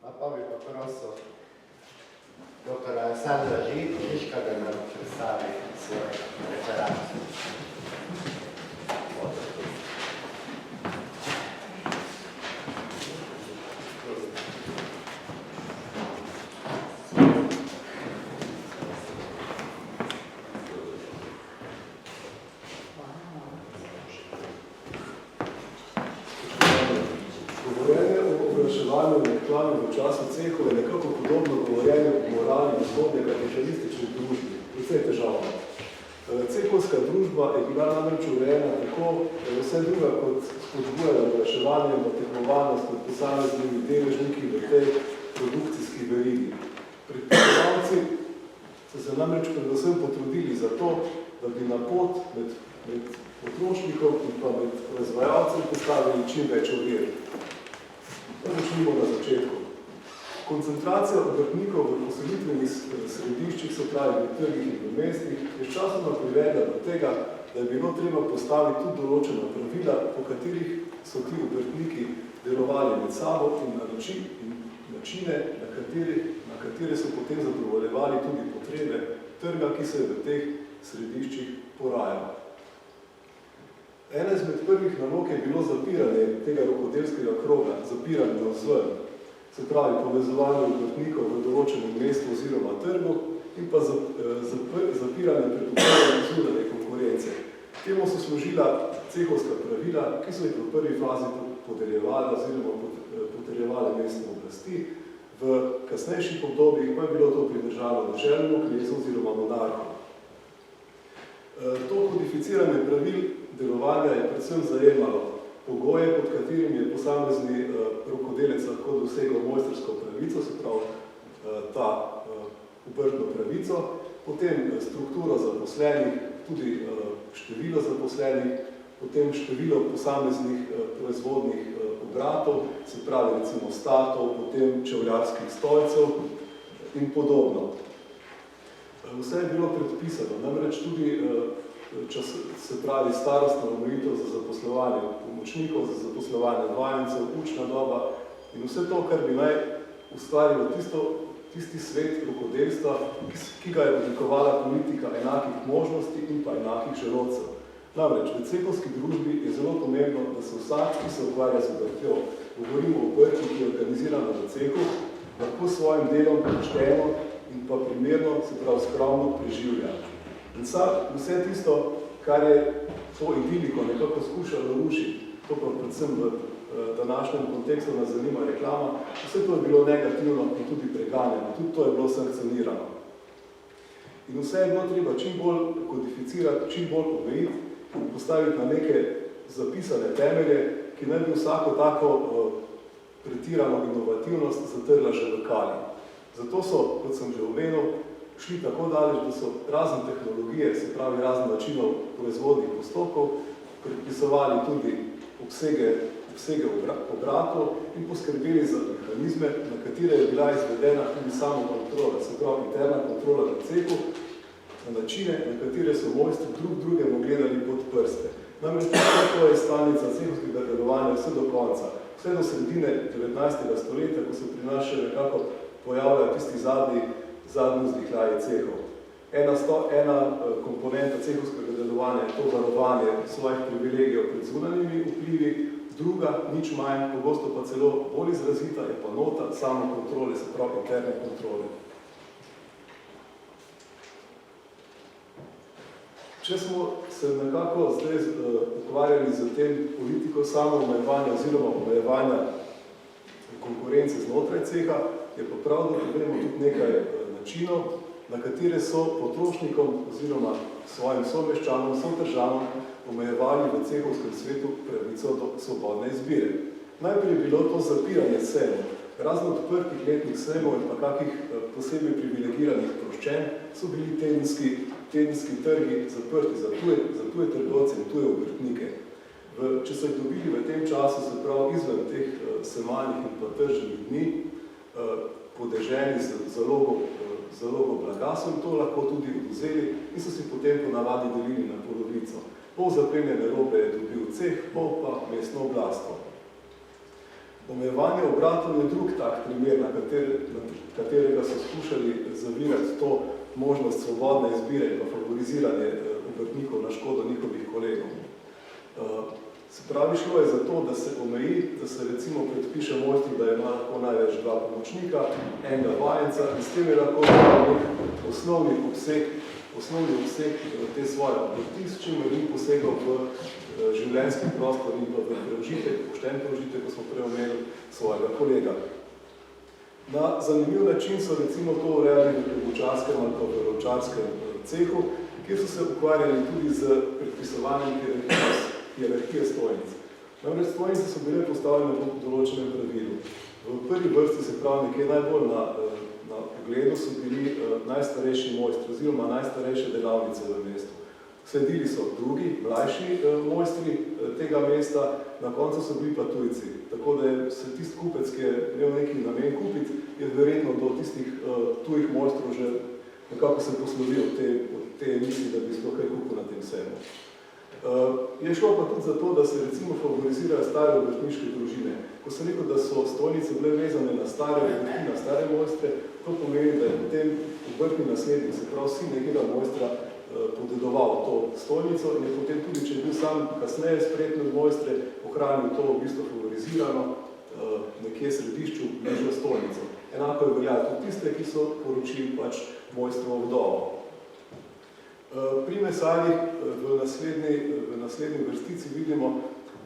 Pa bi pa prosil dr. Sandra Žižka, da nam predstavi svoj referat. V času cehov je nekako podobno govorjenje o morali v zgodnje kapitalistični družbi, predvsej težavno. Cehovska družba je bila namreč urejena tako, da je vse druga kot spodbujala oglaševanje in tekmovalnost med posameznimi deležniki v tej produkcijski verigi. Predpisovalci so se namreč predvsem potrudili za to, da bi na pot med potrošnikom in pa med razvajalcem postavili čim več ovir. Začnimo na začetku. Koncentracija obrtnikov v poselitvenih središčih, se pravi v trgih in v mestih, je sčasoma privedla do tega, da je bilo treba postaviti tudi določena pravila, po katerih so ti obrtniki delovali med sabo in načine, na katere so potem zadovoljevali tudi potrebe trga, ki se je v teh središčih porajalo. Ena izmed prvih nalog je bilo zapiranje tega rokodelskega kroga, zapiranje navzven, se pravi povezovanje obrtnikov v določenem mestu oziroma trgu in pa zapiranje pred vpravanjem zunanje konkurence. Temu so služila cehovska pravila, ki so jih v prvi fazi podeljevali oziroma podeljevali mestne oblasti, v kasnejših obdobjih pa je bilo to pridržano deželnemu knezu oziroma monarhu. To kodificiranje pravil delovanja je predvsem zajemalo pogoje, pod katerimi je posamezni rokodelec lahko dosegel mojstrsko pravico, se pravi ta obrtno pravico, potem strukturo zaposlenih, tudi število zaposlenih, potem število posameznih proizvodnih obratov, se pravi recimo statov, potem čevljarskih stolcev in podobno. Vse je bilo predpisano, namreč tudi se pravi starostna omejitev za zaposlovanje pomočnikov, za zaposlovanje vajencev, učna doba in vse to, kar bi naj ustvarilo tisti svet rokodelstva, ki ga je oblikovala politika enakih možnosti in pa enakih želodcev. Namreč, v cehovski družbi je zelo pomembno, da se vsak, ki se ukvarja z obrtjo, govorimo o obrti, ki je organizirana v cehu, lahko s svojim delom pošteno in pa primerno, se pravi skromno preživlja. In vse tisto, kar je to idiliko nekako skušalo rušiti, to pa predvsem v današnjem kontekstu nas zanima reklama, vse to je bilo negativno in tudi preganjeno, tudi to je bilo sankcionirano. In vse je bilo treba čim bolj kodificirati, čim bolj omejiti in postaviti na neke zapisane temelje, ki naj bi vsako tako pretirano inovativnost zatrla že v kali. Zato so, kot sem že omenil, šli tako daleč, da so razne tehnologije, se pravi razne načinov proizvodnih postopkov, predpisovali tudi obsege obratov in poskrbeli za mehanizme, na katere je bila izvedena tudi samo kontrola, se pravi interna kontrola na cehu, na načine, na katere so mojstri drugemu gledali pod prste. Namreč to je stalnica cehovskega delovanja vse do konca, vse do sredine 19. stoletja, ko se pri nas še nekako pojavljajo tisti zadnji vzdihljaji cehov. Ena komponenta cehovskega delovanja je to varovanje svojih privilegijev pred zunanjimi vplivi, druga, nič manj, pogosto pa celo bolj izrazita, je pa nota samokontrole, se pravi interne kontrole. Če smo se nekako zdaj ukvarjali z tem politiko samoomejevanja oziroma omejevanja konkurence znotraj ceha, je pa prav, da povemo tudi nekaj načinov, na katere so potrošnikom oziroma svojim someščanom, sodržavom omejevali v cehovskem svetu pravico do svobodne izbire. Najprej je bilo to zapiranje semov. Razno odprtih letnih semov in pa kakih posebej privilegiranih proščen so bili tedenski trgi zaprti za tuje trgovce in tuje obrtnike. Če so jih dobili v tem času, se pravi izven teh semalnih in pa tržnih dni, podeženi z zalogo blaga, so jim to lahko tudi odvzeli in so si potem ponavadi delili na polovico. Pol zaplenjene robe je dobil ceh, pol pa mestno oblastvo. Omejevanje obratov je drug tak primer, na katerega so skušali zavirati to možnost svobodne izbire in pa favoriziranje obrtnikov na škodo njihovih kolegov. Se pravi, šlo je za to, da se omeji, da se recimo predpiše mojstru, da ima lahko največ 2 pomočnika, enega vajenca in s tem je lahko osnovni obseg te svoje obrti, s čimer ni posegal v življenjski prostor in pa v preužitek, pošten preužitek, ko smo prej omenili svojega kolega. Na zanimiv način so recimo to urejali v klobučarskem ali pa v rovčarskem cehu, kjer so se ukvarjali tudi z predpisovanjem hierarhije stojnic. Namreč stojnice so bile postavljene po določenem pravilu. V prvi vrsti, se pravi nekje najbolj na pogledu, so bili najstarejši mojstri oziroma najstarejše delavnice v mestu. Sledili so drugi, mlajši mojstri tega mesta, na koncu so bili pa tujci. Tako da se tisti kupec, ki je imel neki namen kupiti, je verjetno do tistih tujih mojstrov že nekako se poslovil od te emisije, da bi sploh kaj kupil na tem sejmu. Je šlo pa tudi za to, da se recimo favorizirajo stare obrtniške družine. Ko sem rekel, da so stojnice bile vezane na stare obrti, na stare mojstre, to pomeni, da je potem obrtni naslednik, se pravi sin nekega mojstra, podedoval to stojnico in je potem tudi, če je bil sam kasneje spretni od mojstre, ohranil to v bistvu favorizirano nekje središču bližjo stojnico. Enako je veljalo tudi tiste, ki so poročili pač mojstrovo vdovo. Pri mesarjih v naslednji vrstici vidimo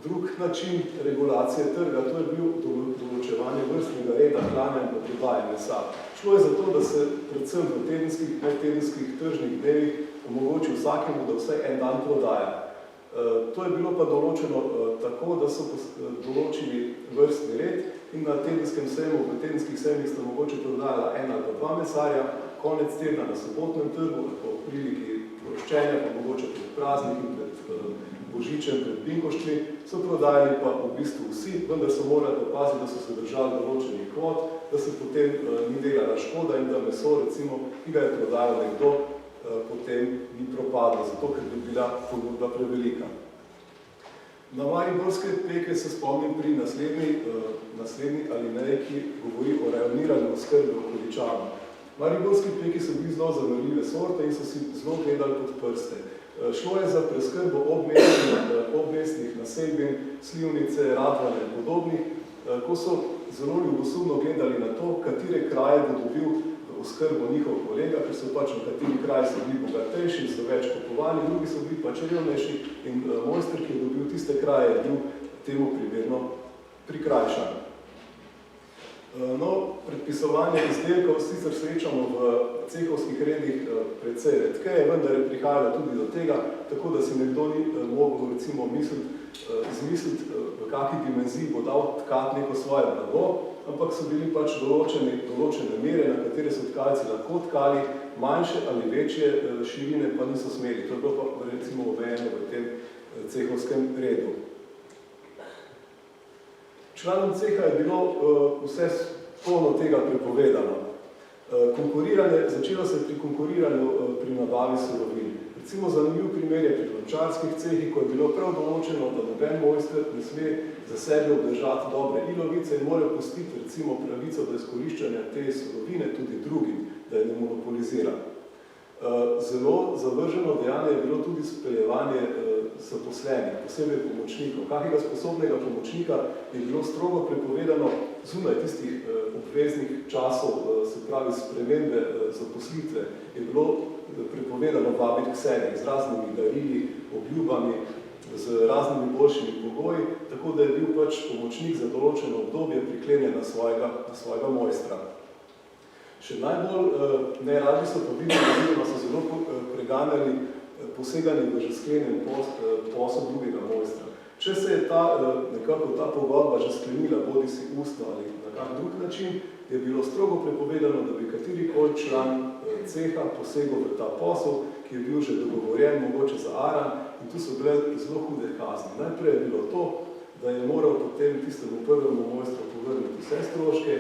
drug način regulacije trga, to je bil določevanje vrstnega reda klanja in prodaje mesa. Šlo je za to, da se predvsem v tedenskih, medtedenskih tržnih dnevih omogoči vsakemu, da vsaj en dan prodaja. To je bilo pa določeno tako, da so določili vrstni red in na tedenskem sejmu, v tedenskih sejmih sta mogoče prodajala 1 ali 2 mesarja, konec tedna na sobotnem trgu, po priliki proščenja, pa mogoče pred prazniki, pred Božičem, pred Binkoštvi, so prodajali pa v bistvu vsi, vendar so morali opaziti, da so se držali določenih kvot, da se potem ni delala škoda in da meso, recimo, ki ga je prodajal nekdo, potem ni propadlo, zato ker bi bila ponudba prevelika. Na mariborske peke se spomnim pri naslednji alineji, ki govori o rajoniranju oskrbe okoličanov. Mariborski peki so bili zelo zanimive sorte in so si zelo gledali pod prste. Šlo je za preskrbo obmestnih naselbin, Slivnice, Radvane in podobnih, ko so zelo ljubosumno gledali na to, katere kraje bo dobil oskrbo njihov kolega, ker so pač nekateri kraji so bili bogatejši, so več kupovali, drugi so bili pač revnejši in mojster, ki je dobil tiste kraje, je bil temu primerno prikrajšan. No, predpisovanje izdelkov sicer srečamo v cehovskih redih precej redkeje, vendar je prihajalo tudi do tega, tako da si nekdo ni mogel recimo izmisliti, v kakšni dimenziji bo dal tkati neko svoje blago, ampak so bili pač določene mere, na katere so tkalci lahko tkali, manjše ali večje širine pa niso smeli. To je bilo pa recimo omejeno v tem cehovskem redu. Članom ceha je bilo vse polno tega prepovedano. Začelo se je pri konkuriranju pri nabavi surovin. Recimo zanimiv primer je pri lončarskih cehih, ko je bilo prav določeno, da noben mojster ne sme za sebe obdržati dobre ilovice in mora pustiti recimo pravico do izkoriščanja te surovine tudi drugim, da je ne monopolizira. Zelo zavrženo dejanje je bilo tudi speljevanje zaposlenih, posebej pomočnikov. Kakega sposobnega pomočnika je bilo strogo prepovedano zunaj tistih obveznih časov, se pravi spremembe zaposlitve, je bilo prepovedano vabiti k sebi z raznimi darili, obljubami, z raznimi boljšimi pogoji, tako da je bil pač pomočnik za določeno obdobje priklenjen na svojega mojstra. Še najbolj neradi so pa videli, oziroma so zelo preganjali poseganje v že sklenjen posel drugega mojstra. Če se je nekako ta pogodba že sklenila, bodi si ustno ali na kak drug način, je bilo strogo prepovedano, da bi katerikoli član ceha posegel v ta posel, ki je bil že dogovorjen, mogoče zaaran, in tu so bile zelo hude kazni. Najprej je bilo to, da je moral potem tistemu prvemu mojstru povrniti vse stroške,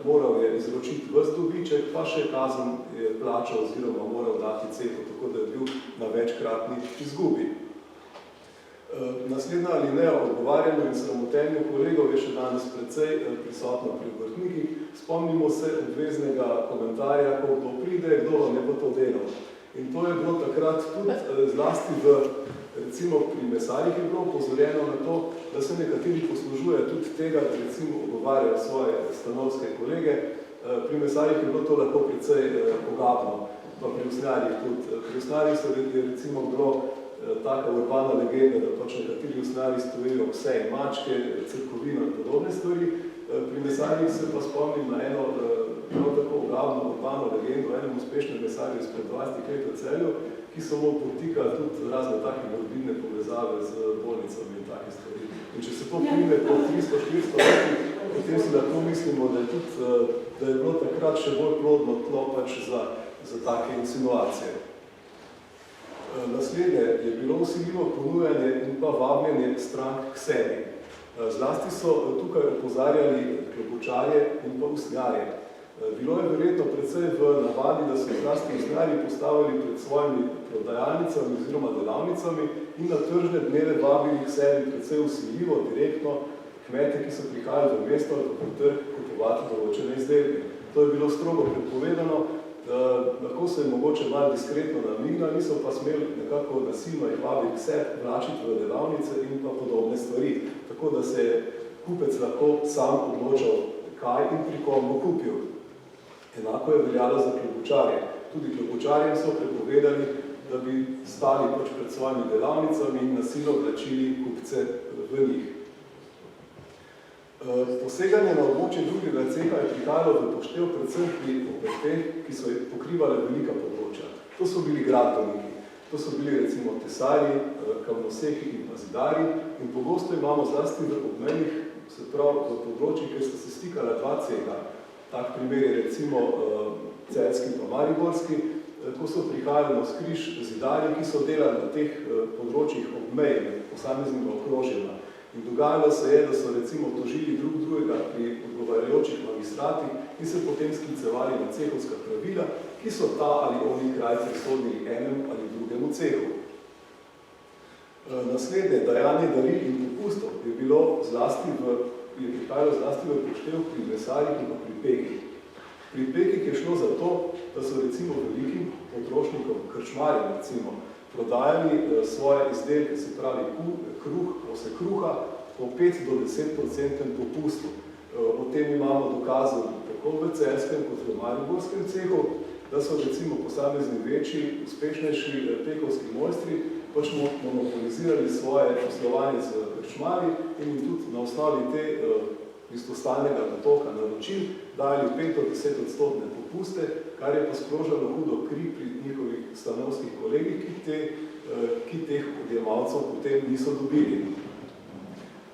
moral je izročiti ves dobiček, pa še kazen je plačal oziroma moral dati cehu, tako da je bil na večkratni izgubi. Naslednja alineja o odgovarjanju in sramotenju kolegov je še danes precej prisotna pri obrtnikih. Spomnimo se obveznega komentarja, ko kdo pride, kdo vam je pa to delal. In to je bilo takrat tudi zlasti recimo pri mesarjih je bilo upozorjeno na to, da se nekateri poslužujejo tudi tega, da recimo ogovarjajo svoje stanovske kolege. Pri mesarjih je bilo to lahko precej pogabno, pa pri usnjarjih tudi. Pri usnjarjih je recimo bilo taka urbana legenda, da pač nekateri usnjarji stojijo vse in mačke, crkovino in podobne stvari. Pri mesarjih se pa spomnim na eno prav tako ugavno urbano legendo o enem uspešnem mesarju izpred 20 let v Celju, ki so mu podtikali tudi razne take morbidne povezave z bolnicami in take stvari. In če se to prime po 300-400 letih, potem si lahko mislimo, da je bilo takrat še bolj plodno tlo pač za take insinuacije. Naslednje je bilo vsiljivo ponujanje in pa vabljenje strank k sebi. Zlasti so tukaj opozarjali klobučarje in pa usnjarje. Bilo je verjetno precej v navadi, da so zlasti usnjarji postavili pred svojimi prodajalnicami oziroma delavnicami in na tržne dneve vabili k sebi precej vsiljivo, direktno kmete, ki so prihajali v mesto ali po trg kupovati določene izdelke. To je bilo strogo prepovedano. Lahko se je mogoče malo diskretno namignali, niso pa smeli nekako nasilno jih vabiti k sebi, vlačiti v delavnice in pa podobne stvari. Tako da se je kupec lahko sam odločal, kaj in pri kom bo kupil. Enako je veljalo za klobučarje. Tudi klobučarjem so prepovedali, da bi stali pač pred svojimi delavnicami in nasilno vlačili kupce v njih. Poseganje na območje drugega ceha je prihajalo v poštev predvsem pri obrteh, ki so pokrivale velika področja. To so bili gradbeniki, to so bili recimo tesarji, kamnosehi in pa zidarji in pogosto imamo zlasti v obmejnih, se pravi v področjih, kjer sta se stikala dva ceha. Tak primer je recimo celjski pa mariborski, ko so prihajali na skriž zidarji, ki so delali na teh področjih obmej med posameznima okrožjema. In dogajalo se je, da so recimo tožili drug drugega pri odgovarjajočih magistratih in se potem sklicevali na cehovska pravila, ki so ta ali oni krajci sodili enem ali drugemu cehu. Naslednje, dajanje daril in popustov je prihajalo zlasti v poštev pri mesarjih in pri pekih. Pri pekih je šlo za to, da so recimo velikim potrošnikom, krčmarjem recimo, prodajali svoje izdelke, se pravi kose kruha, po 5 do 10% popustu. O tem imamo dokazov tako v celjskem kot v mariborskem cehu, da so recimo posamezni večji, uspešnejši pekovski mojstri pač monopolizirali svoje poslovanje z krčmarji in tudi na osnovi te stalnega natoka naročil dali 5 do 10% popuste, kar je pa sprožalo hudo kri pri njihovih stanovskih kolegih, ki teh odjemalcev potem niso dobili.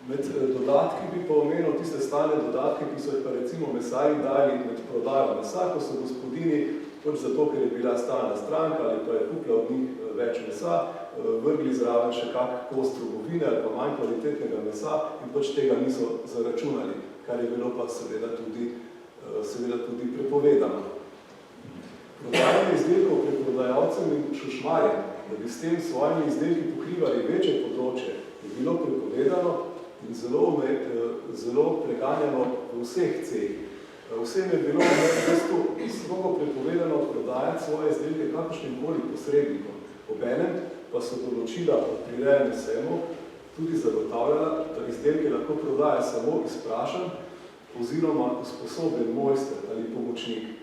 Med dodatki bi pa omenil tiste stalne dodatke, ki so jih pa recimo mesarji dali med prodajo mesa, ko so gospodini, pač zato, ker je bila stalna stranka ali pa je kupila od njih več mesa, vrgli zraven še kak kos trgovine ali pa manj kvalitetnega mesa in pač tega niso zaračunali, kar je bilo pa seveda tudi prepovedano. Prodajanje izdelkov pred prodajalcem in šušmarjem, da bi s tem svojimi izdelki pokrivali večje področje, je bilo prepovedano in zelo preganjeno v vseh cehih. Vsem je bilo v mestu strogo prepovedano prodajati svoje izdelke kakršnim koli posrednikom. Obenem pa so določila o prirejanju semov tudi zagotavljala, da izdelke lahko prodaja samo izprašan oziroma usposobljen mojster ali pomočnik,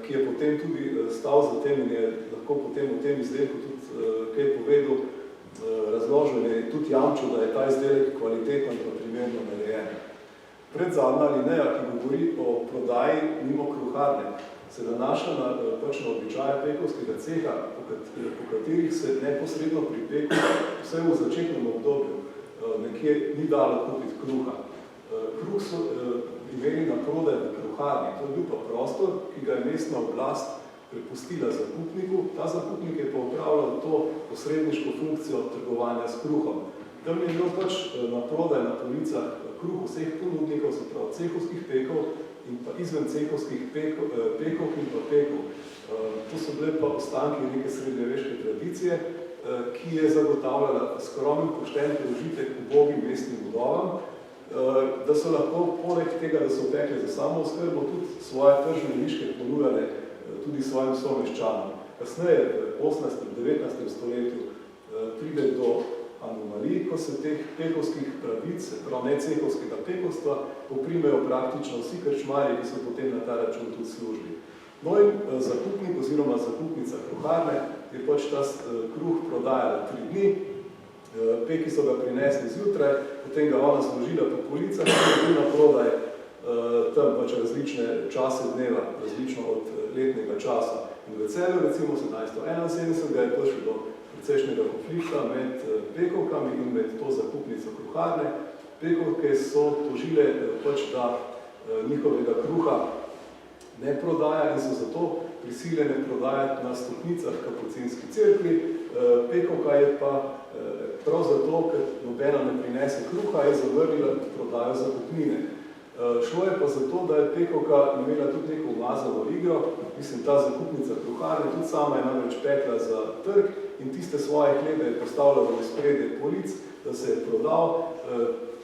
ki je potem tudi stal za tem in je lahko potem o tem izdelku tudi kaj povedal, razložil je tudi jamčil, da je ta izdelek kvalitetno in primerno narejen. Predzadnja alineja, ki govori o prodaji mimo kruharne, se nanaša na običaje pekovskega ceha, po katerih se neposredno pri peku, vse v začetnem obdobju, nekje ni dalo kupiti kruha. Kruh so imeli na prodaj v kruharni, to je bil pa prostor, ki ga je mestna oblast prepustila zakupniku, ta zakupnik je pa upravljal to posredniško funkcijo trgovanja s kruhom. Tam je imel pač na prodaj na policah kruh vseh ponudnikov, se pravi cehovskih pekov in pa izven cehovskih pekov in pa pekov. To so bile pa ostanki neke srednjeveške tradicije, ki je zagotavljala skromen pošten prežitek ubogim mestnim vdovam, da so lahko poleg tega, da so pekle za samooskrbo, tudi svoje tržne viške ponujale tudi svojim someščanom. Kasneje, v 18. in 19. stoletju, pride do anomalij, ko se teh pekovskih pravic, prav ne cehovskega pekovstva, poprimejo praktično vsi krčmarji, ki so potem na ta račun tudi služili. No in zakupnik oziroma zakupnica kruharne je pač ta kruh prodajala 3 dni, peki so ga prinesli zjutraj, potem ga ona zložila po policah in je bil na prodaj tam pač različne čase dneva, različno od letnega časa. In v Celju, recimo 1771, je prišlo do precejšnjega konflikta med pekovkami in med to zakupnico kruharne. Pekovke so tožile pač, da njihovega kruha ne prodaja in so zato prisiljene prodajati na stopnicah Kapucinski cerkvi. Pekovka je pa prav zato, ker nobena ne prinese kruha, je zavrnila prodajo zakupnine. Šlo je pa zato, da je pekovka imela tudi neko umazano igro, mislim, ta zakupnica kruharne, tudi sama je namreč pekla za trg in tiste svoje hlebe je postavila v spredje polic, da se je prodal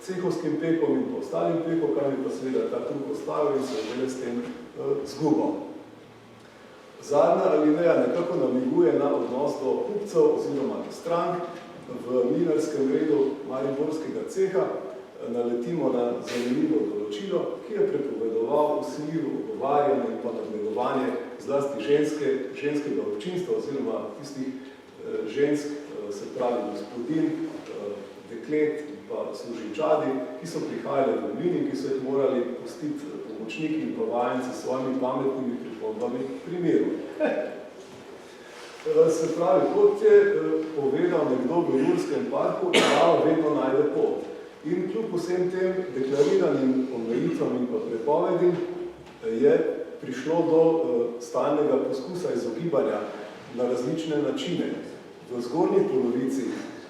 cehovskim pekom in pa ostalim pekovkam in pa seveda ta kruh ostavil in se je s tem zgubal. Zadnja alineja nekako namiguje na odnos do kupcev oziroma strank. V mlinarskem redu mariborskega ceha naletimo na zanimivo določilo, ki je prepovedoval vsiljivo ogovarjanje in pa nadlegovanje zlasti ženskega občinstva oziroma tistih žensk, se pravi gospodin, deklet in pa služinčadi, ki so prihajali v mlin in ki so jih morali pustiti pomočniki in pa vajenci s svojimi pametnimi pripombami primeru. Se pravi, kot je povedal nekdo v Jurskem parku, prava vedno najde pot. In kljub vsem tem deklariranim omejitvam in pa prepovedim je prišlo do stalnega poskusa izogibanja na različne načine. V zgornji polovici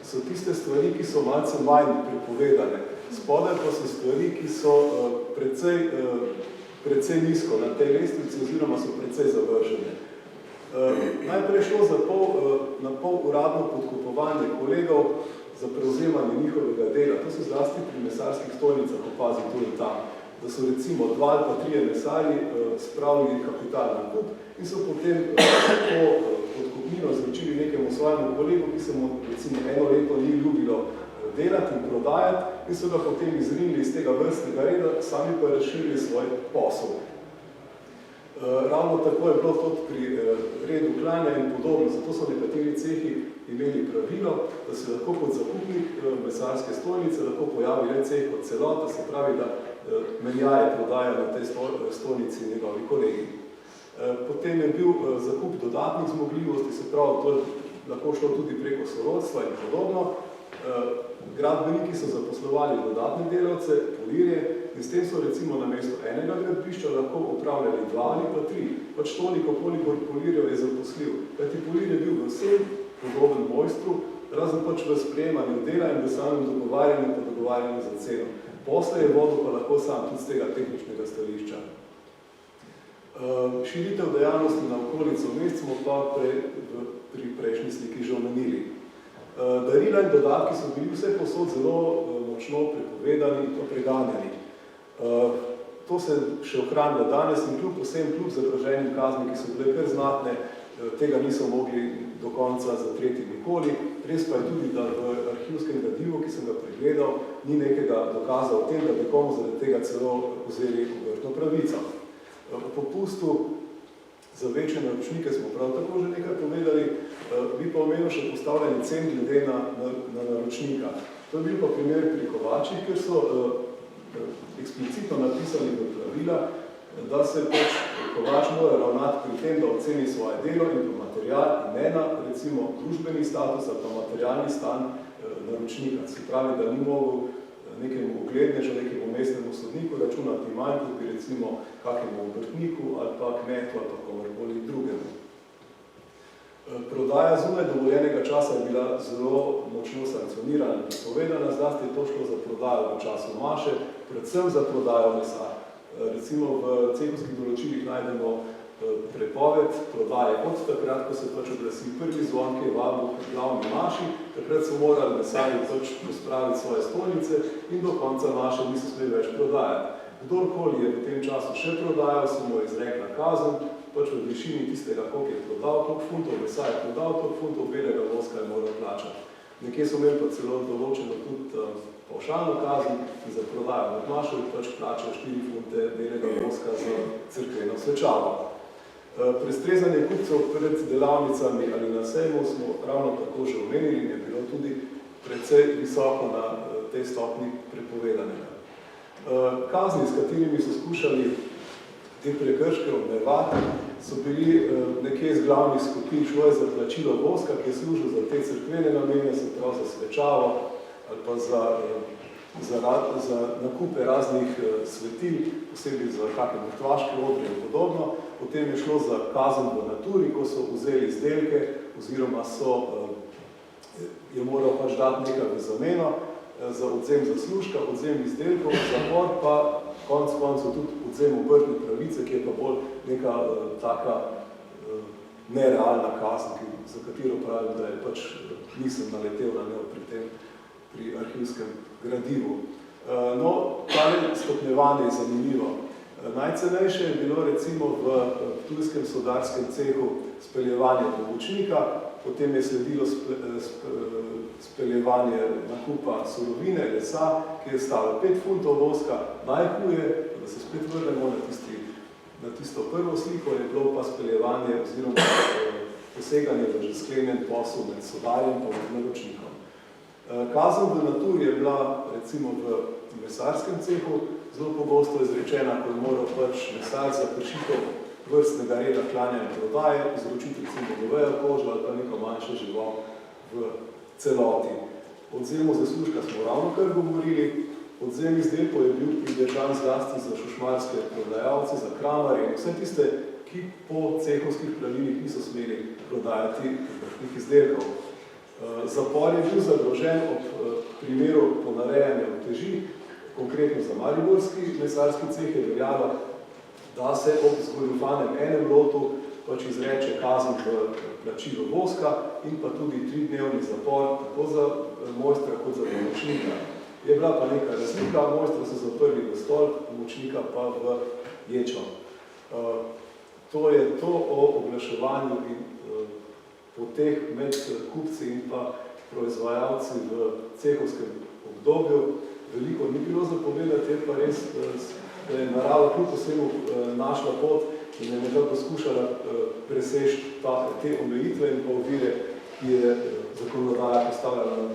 so tiste stvari, ki so malce manj prepovedane. Spodaj pa so stvari, ki so precej nizko na tej lestvici oziroma so precej zavržene. Najprej šlo za na pol uradno podkupovanje kolegov za prevzemanje njihovega dela. To so zlasti pri mesarskih stojnicah opazi tu in tam, da so recimo 2 ali pa 3 mesarji spravili kapital na kup in so potem to podkupnino zročili nekemu svojemu kolegu, ki se mu recimo 1 leto ni ljubilo delati in prodajati in so ga potem izrinili iz tega vrstnega reda, sami pa razširili svoj posel. Ravno tako je bilo tudi pri redu klanja in podobno, zato so nekateri cehi imeli pravilo, da se lahko kot zakupnik mesarske stojnice lahko pojavi le ceh kot celota, se pravi, da menjaje prodaja na tej stojnici njegovi kolegi. Potem je bil zakup dodatnih zmogljivosti, se pravi, to je lahko šlo tudi preko sorodstva in podobno. Gradbeniki so zaposlovali dodatne delavce, polirje, in s tem so recimo na mesto enega gradbišča lahko upravljali 2 ali pa 3, pač toliko, kolikor polirjev je zaposlil. Kajti polir je bil v vsem podoben mojstru, razen pač v sprejemanju dela in v samem dogovarjanju pa dogovarjanju za ceno. Posle je vodil pa lahko sam tudi z tega tehničnega stališča. Širitev dejavnosti na okolico mest smo pa pri prejšnji sliki že omenili. Darila in dodatki so bili vse posod zelo močno prepovedani in to preganjani. To se še ohranilo danes in kljub zagroženim kazni, ki so bile kar znatne, tega niso mogli do konca zatreti nikoli. Res pa je tudi, da v arhivskem gradivu, ki sem ga pregledal, ni nekega dokaza o tem, da bi komu zaradi tega celo vzeli obrtno pravico. V popustu za večje naročnike smo prav tako že nekaj povedali, bi pa omenil še postavljanje cen glede na naročnika. To je bil pa primer pri kovačih, ker so eksplicitno napisali v pravila, da se pač kovač mora ravnati pri tem, da oceni svoje delo in pa material, ne na recimo družbeni status ali pa materialni stan naročnika. Se pravi, da ni mogel nekemu uglednežu, nekemu mestnemu sodniku računati manj, kot bi recimo kakemu obrtniku ali pa kmetu ali pa komorkoli drugemu. Prodaja zunaj dovoljenega časa je bila zelo močno sankcionirana in prepovedana, zlasti je to šlo za prodajo v času maše, predvsem za prodajo mesa. Recimo v cehovskih določilih najdemo prepoved prodaje od takrat, ko se pač oglasi prvi zvon, ki je vabil glavni maši, takrat so morali mesarji pač pospraviti svoje stolnice in do konca maše niso smeli več prodajati. Kdorkoli je v tem času še prodajal, se mu je izrekla kazen, pač v višini tistega, koliko je prodal, koliko funtov mesa je prodal, koliko funtov belega voska je moral plačati. Nekje so imeli pa celo določeno tudi pavšalno kazen in za prodajo med mašo pač plačajo 4 funte belega voska za cerkveno svečavo. Prestrezanje kupcev pred delavnicami ali na sejmu smo ravno tako že omenili in je bilo tudi precej visoko na tej stopni prepovedanega. Kazni, s katerimi so skušali te prekrške omejevati, so bili nekje iz glavnih skupin, šlo je za plačilo voska, ki je služil za te cerkvene namene, se pravi za svečavo ali pa za nakupe raznih svetil, posebej za kakšne mrtvaške odre in podobno. Potem je šlo za kazen v naturi, ko so vzeli izdelke oziroma je moral pač dati nekaj v zameno za odzem zaslužka, odzem izdelkov, zapor pa koncev tudi odzem obrtne pravice, ki je pa bolj neka taka nerealna kazen, za katero pravim, da je pač nisem naletel na njo pri arhivskem gradivu. No, tale stopnjevanje je zanimivo. Najcenejše je bilo recimo v ptujskem sodarskem cehu speljevanje pomočnika, potem je sledilo speljevanje nakupa surovine, lesa, ki je stalo 5 funtov voska. Najhuje, da se spet vrnemo na tisto prvo sliko, je bilo pa speljevanje oziroma poseganje v že sklenjen posel med sodarjem in naročnikom. Kazen v naturi je bila recimo v mesarskem cehu zelo pogosto izrečena, ko je moral pač mesar za kršitev vrstnega reda klanja in prodaje izročiti recimo govejo kožo ali pa neko manjšo žival v celoti. Odzemu zaslužka smo ravnokar govorili, odzem izdelkov je bil pridržan zlasti za šušmarske prodajalce, za kramarje in vse tiste, ki po cehovskih pravilih niso smeli prodajati vrtnih izdelkov. Zapor je bil zagrožen ob primeru ponarejanja uteži, konkretno za mariborski mesarski ceh je veljalo, da se ob zgoljufanem enem lotu pač izreče kazen v plačilu voska in pa tudi 3-dnevni zapor, tako za mojstra kot za pomočnika. Je bila pa neka razlika, mojstra so zaprli v stolp, pomočnika pa v ječo. To je to o oglaševanju in poteh med kupci in pa proizvajalci v cehovskem obdobju. Veliko ni bilo zapovedati, je pa res, da je narava kljub vsemu našla pot in je nekako poskušala preseči te omejitve in pa ovire, ki je zakonodaja postavljala na